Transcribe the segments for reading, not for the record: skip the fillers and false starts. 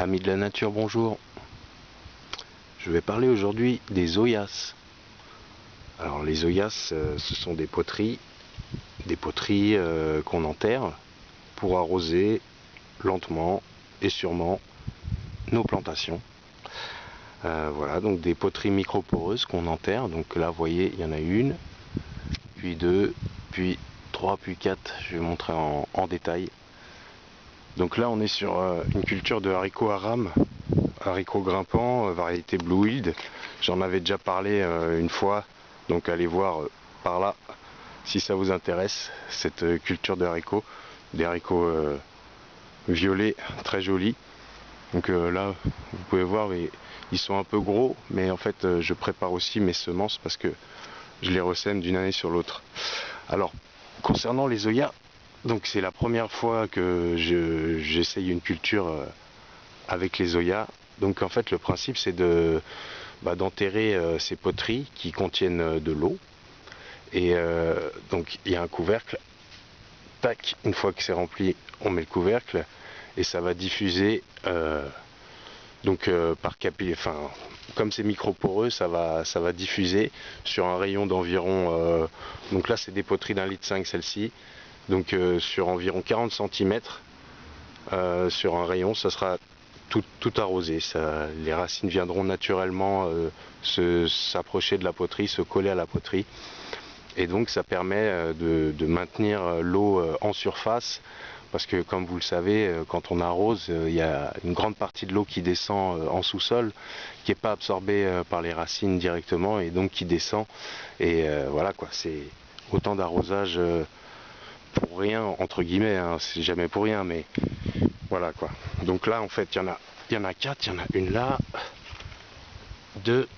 Amis de la nature, bonjour. Je vais parler aujourd'hui des Oyas. Alors les Oyas, ce sont des poteries qu'on enterre pour arroser lentement et sûrement nos plantations. Voilà, donc des poteries microporeuses qu'on enterre. Donc là, vous voyez, il y en a une, puis deux, puis trois, puis quatre. Je vais montrer en détail. Donc là, on est sur une culture de haricots à rames. Haricots grimpants, variété Blue Wild. J'en avais déjà parlé une fois, donc allez voir par là si ça vous intéresse, cette culture de haricots, des haricots violets, très jolis. Donc là, vous pouvez voir, ils sont un peu gros, mais en fait, je prépare aussi mes semences parce que je les ressème d'une année sur l'autre. Alors, concernant les Oyas, donc c'est la première fois que j'essaye une culture avec les Oyas. Donc en fait le principe c'est d'enterrer ces poteries qui contiennent de l'eau et donc il y a un couvercle, tac, une fois que c'est rempli on met le couvercle et ça va diffuser par capillère, enfin comme c'est microporeux ça va diffuser sur un rayon d'environ donc là c'est des poteries d'1,5 litre celle-ci, donc sur environ 40 cm sur un rayon ça sera tout arrosé. Les racines viendront naturellement s'approcher de la poterie, se coller à la poterie. Et donc ça permet de maintenir l'eau en surface. Parce que comme vous le savez, quand on arrose, il y a une grande partie de l'eau qui descend en sous-sol, qui n'est pas absorbée par les racines directement et donc qui descend. Et voilà quoi, c'est autant d'arrosage pour rien, entre guillemets, hein, c'est jamais pour rien, mais voilà quoi. Donc là en fait il y en a quatre, il y en a une là, deux,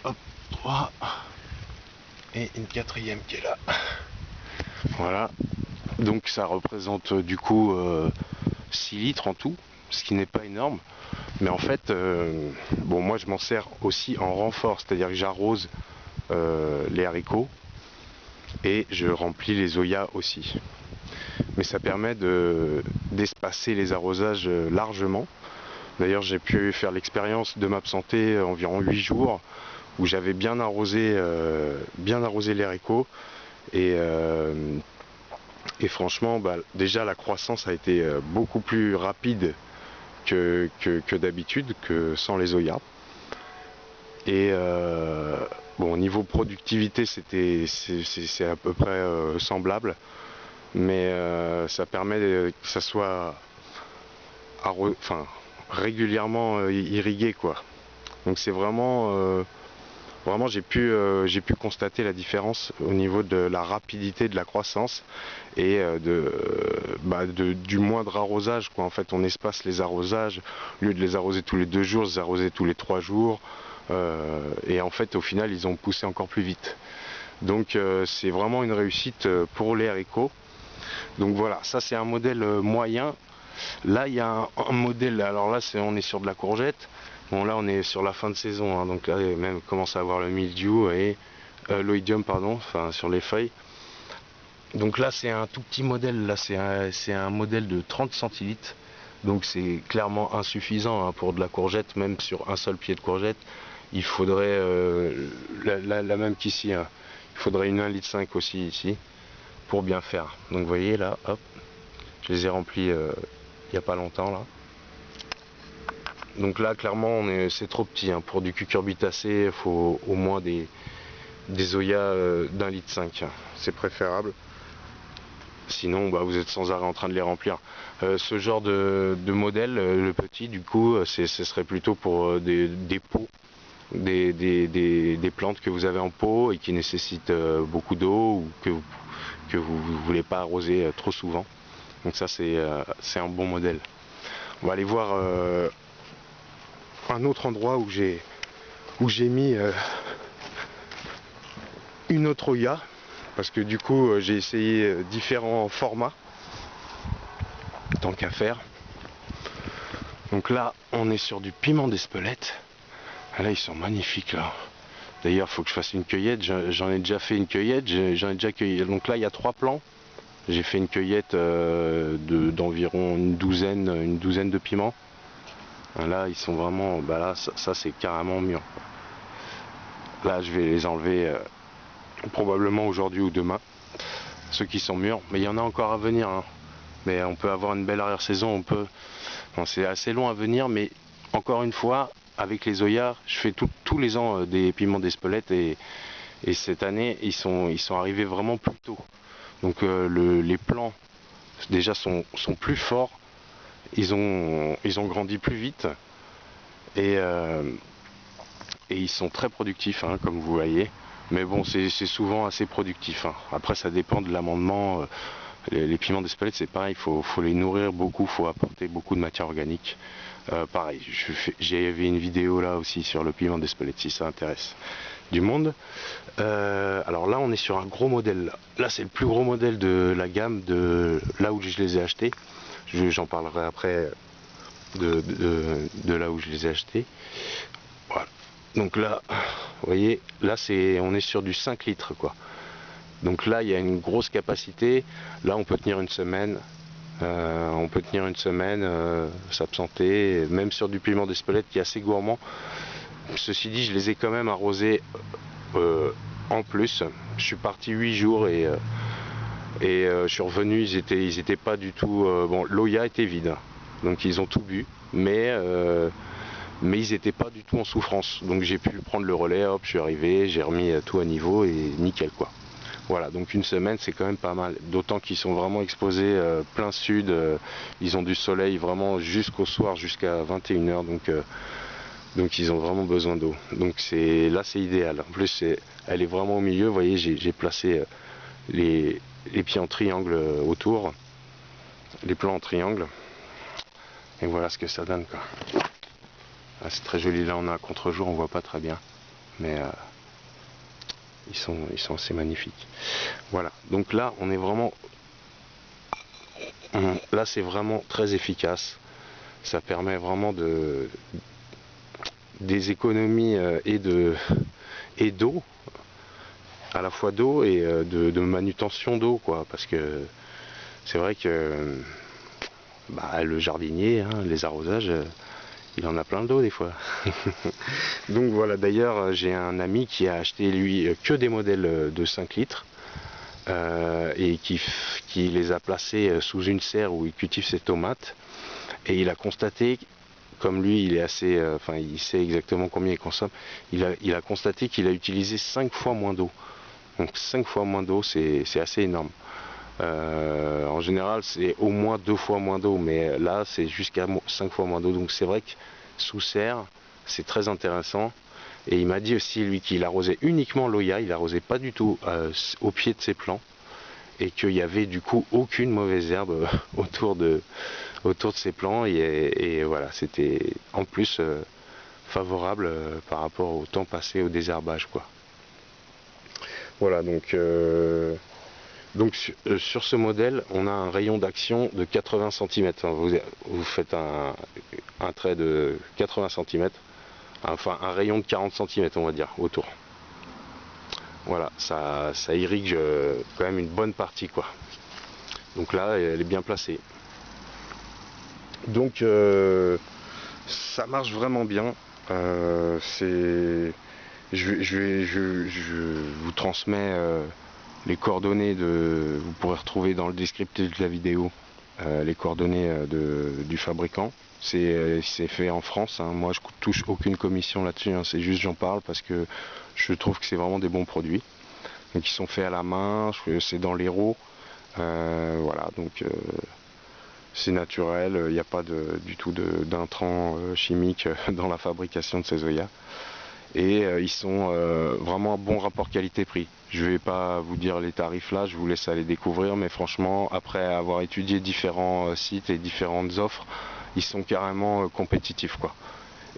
hop, trois, et une quatrième qui est là. Voilà. Donc ça représente du coup 6 litres en tout, ce qui n'est pas énorme. Mais en fait, bon moi je m'en sers aussi en renfort, c'est-à-dire que j'arrose les haricots et je remplis les Oyas aussi. Mais ça permet d'espacer les arrosages largement. D'ailleurs j'ai pu faire l'expérience de m'absenter environ 8 jours où j'avais bien arrosé les haricots et franchement déjà la croissance a été beaucoup plus rapide que d'habitude, que sans les Oyas. Et bon, au niveau productivité c'est à peu près semblable, mais ça permet que ça soit régulièrement irrigué quoi. Donc c'est vraiment j'ai pu constater la différence au niveau de la rapidité de la croissance et du moindre arrosage quoi. En fait on espace les arrosages, au lieu de les arroser tous les 2 jours, les arroser tous les 3 jours et en fait au final ils ont poussé encore plus vite. Donc c'est vraiment une réussite pour les haricots. Donc voilà, ça c'est un modèle moyen. Là il y a un modèle, alors là on est sur de la courgette. Bon là on est sur la fin de saison, hein, donc là même commence à avoir le mildiou et l'oïdium pardon, enfin sur les feuilles. Donc là c'est un tout petit modèle, là c'est un modèle de 30 centilitres. Donc c'est clairement insuffisant hein, pour de la courgette, même sur un seul pied de courgette. Il faudrait la même qu'ici, hein. Il faudrait une 1,5 litre aussi ici pour bien faire. Donc vous voyez là, hop, je les ai remplis il n'y a pas longtemps là. Donc là clairement c'est trop petit hein. Pour du cucurbitacé il faut au moins des Oyas d'1,5 litre, c'est préférable. Sinon vous êtes sans arrêt en train de les remplir. Ce genre de modèle, le petit du coup, ce serait plutôt pour des pots, des plantes que vous avez en pot et qui nécessitent beaucoup d'eau ou que vous ne voulez pas arroser trop souvent. Donc ça c'est un bon modèle. On va aller voir un autre endroit où j'ai mis une autre Oya, parce que du coup j'ai essayé différents formats tant qu'à faire. Donc là on est sur du piment d'Espelette. Là ils sont magnifiques là. D'ailleurs il faut que je fasse une cueillette, j'en ai déjà fait une cueillette, j'en ai déjà cueilli. Donc là il y a 3 plants J'ai fait une cueillette d'environ une douzaine de piments. Là, ils sont vraiment, bah là, ça c'est carrément mûr. Là, je vais les enlever probablement aujourd'hui ou demain, ceux qui sont mûrs. Mais il y en a encore à venir, hein. Mais on peut avoir une belle arrière-saison. Bon, c'est assez long à venir, mais encore une fois, avec les Oya, je fais tous les ans des piments d'Espelette et cette année, ils sont arrivés vraiment plus tôt. Donc les plants déjà sont plus forts. Ils ont grandi plus vite et ils sont très productifs, hein, comme vous voyez. Mais bon, c'est souvent assez productif, hein. Après, ça dépend de l'amendement. Les piments d'Espelette, c'est pareil, faut les nourrir beaucoup, faut apporter beaucoup de matière organique. Pareil, j'avais une vidéo là aussi sur le piment d'Espelette, si ça intéresse du monde. Alors là, on est sur un gros modèle. Là, c'est le plus gros modèle de la gamme de là où je les ai achetés. J'en parlerai après de là où je les ai achetés. Voilà. Donc là, vous voyez, là on est sur du 5 litres quoi. Donc là, il y a une grosse capacité. Là, on peut tenir une semaine. S'absenter, même sur du piment d'Espelette qui est assez gourmand. Ceci dit, je les ai quand même arrosés en plus. Je suis parti 8 jours et je suis revenu, ils étaient pas du tout... bon, l'Oya était vide, donc ils ont tout bu, mais ils étaient pas du tout en souffrance. Donc j'ai pu prendre le relais, hop, je suis arrivé, j'ai remis tout à niveau et nickel quoi. Voilà, donc une semaine c'est quand même pas mal, d'autant qu'ils sont vraiment exposés plein sud, ils ont du soleil vraiment jusqu'au soir, jusqu'à 21 h, donc ils ont vraiment besoin d'eau. Donc là c'est idéal. En plus elle est vraiment au milieu, vous voyez, j'ai placé les pieds en triangle autour, les plants en triangle, et voilà ce que ça donne quoi. Ah, c'est très joli, là on a un contre-jour, on voit pas très bien, mais ils sont assez magnifiques. Voilà, donc là on est vraiment, là c'est vraiment très efficace, ça permet vraiment des économies et d'eau, à la fois d'eau et de manutention d'eau quoi, parce que c'est vrai que le jardinier, hein, les arrosages, il en a plein le dos des fois. Donc voilà, d'ailleurs j'ai un ami qui a acheté lui que des modèles de 5 litres et qui les a placés sous une serre où il cultive ses tomates, et il a constaté, comme lui il est assez, il sait exactement combien il consomme, il a constaté qu'il a utilisé 5 fois moins d'eau. Donc 5 fois moins d'eau, c'est assez énorme. En général c'est au moins 2 fois moins d'eau, mais là c'est jusqu'à 5 fois moins d'eau. Donc c'est vrai que sous serre c'est très intéressant. Et il m'a dit aussi lui qu'il arrosait uniquement l'Oya, il arrosait pas du tout au pied de ses plants, et qu'il y avait du coup aucune mauvaise herbe autour de ses plants, et voilà, c'était en plus favorable par rapport au temps passé au désherbage quoi. Voilà, donc sur ce modèle, on a un rayon d'action de 80 cm. Vous faites un trait de 80 cm, enfin un rayon de 40 cm on va dire, autour. Voilà, ça irrigue quand même une bonne partie quoi. Donc là, elle est bien placée. Donc ça marche vraiment bien. Je vous transmets les coordonnées vous pourrez retrouver dans le descriptif de la vidéo les coordonnées du fabricant. C'est fait en France, hein. Moi je touche aucune commission là-dessus, hein. C'est juste j'en parle parce que je trouve que c'est vraiment des bons produits. Donc ils sont faits à la main, c'est dans l'Hérault, voilà, donc c'est naturel, il n'y a pas du tout d'intrants chimiques dans la fabrication de ces Oya. Et ils sont vraiment un bon rapport qualité-prix. Je ne vais pas vous dire les tarifs là, je vous laisse aller découvrir, mais franchement, après avoir étudié différents sites et différentes offres, ils sont carrément compétitifs quoi.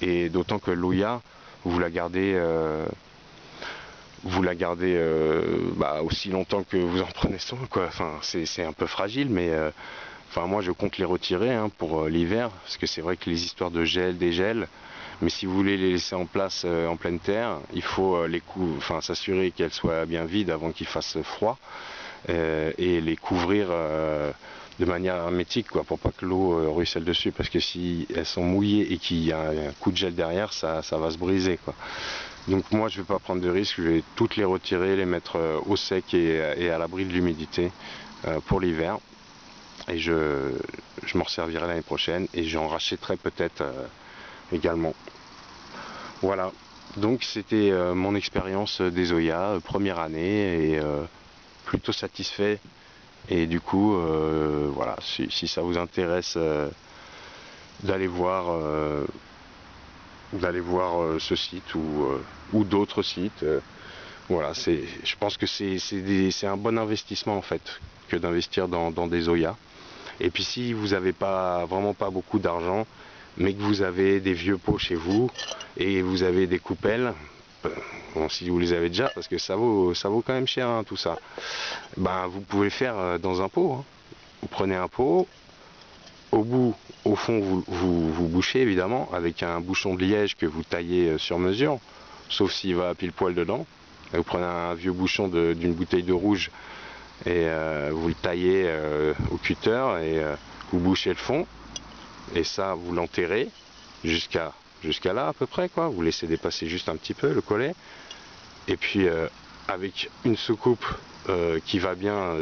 Et d'autant que l'Oya, vous la gardez aussi longtemps que vous en prenez soin quoi. Enfin, c'est un peu fragile, mais moi je compte les retirer, hein, pour l'hiver, parce que c'est vrai que les histoires de gel, dégel, mais si vous voulez les laisser en place en pleine terre, il faut s'assurer qu'elles soient bien vides avant qu'il fasse froid. et les couvrir de manière hermétique, quoi, pour pas que l'eau ruisselle dessus, parce que si elles sont mouillées et qu'il y a un coup de gel derrière, ça va se briser, quoi. Donc moi je vais pas prendre de risque, je vais toutes les retirer, les mettre au sec et à l'abri de l'humidité pour l'hiver. Et je m'en servirai l'année prochaine et j'en rachèterai peut-être également. Voilà, donc c'était mon expérience des Oya, première année, et plutôt satisfait. Et du coup, voilà, si ça vous intéresse d'aller voir, ce site ou d'autres sites, voilà, je pense que c'est un bon investissement en fait que d'investir dans des Oya. Et puis si vous n'avez vraiment pas beaucoup d'argent, mais que vous avez des vieux pots chez vous et vous avez des coupelles, bon, si vous les avez déjà, parce que ça vaut quand même cher, hein, tout ça, ben vous pouvez le faire dans un pot, hein. Vous prenez un pot, au fond vous bouchez évidemment avec un bouchon de liège que vous taillez sur mesure, sauf s'il va pile poil dedans. Et vous prenez un vieux bouchon d'une bouteille de rouge et vous le taillez au cutter et vous bouchez le fond, et ça vous l'enterrez jusqu'à là à peu près, quoi. Vous laissez dépasser juste un petit peu le collet, et puis avec une soucoupe qui va bien,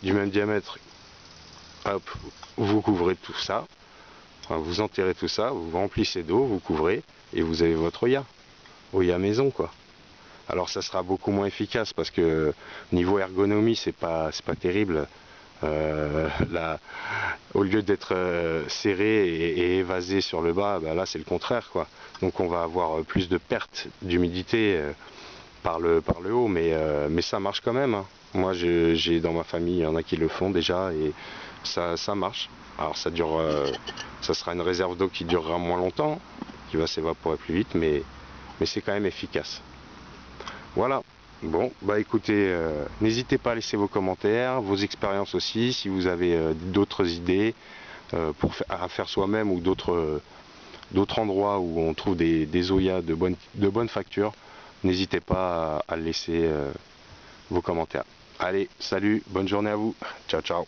du même diamètre, hop, vous couvrez tout ça, enfin, vous enterrez tout ça, vous remplissez d'eau, vous couvrez et vous avez votre Oya maison, quoi. Alors ça sera beaucoup moins efficace parce que niveau ergonomie c'est pas terrible. Là, au lieu d'être serré et évasé sur le bas, bah là c'est le contraire, quoi. Donc on va avoir plus de pertes d'humidité par le haut, mais ça marche quand même, hein. Moi j'ai dans ma famille, il y en a qui le font déjà et ça marche. Alors ça dure, ça sera une réserve d'eau qui durera moins longtemps, qui va s'évaporer plus vite, mais c'est quand même efficace. Voilà, bon, bah écoutez, n'hésitez pas à laisser vos commentaires, vos expériences aussi, si vous avez d'autres idées à faire soi-même, ou d'autres endroits où on trouve des Oya de bonne facture. N'hésitez pas à laisser vos commentaires. Allez, salut, bonne journée à vous, ciao ciao.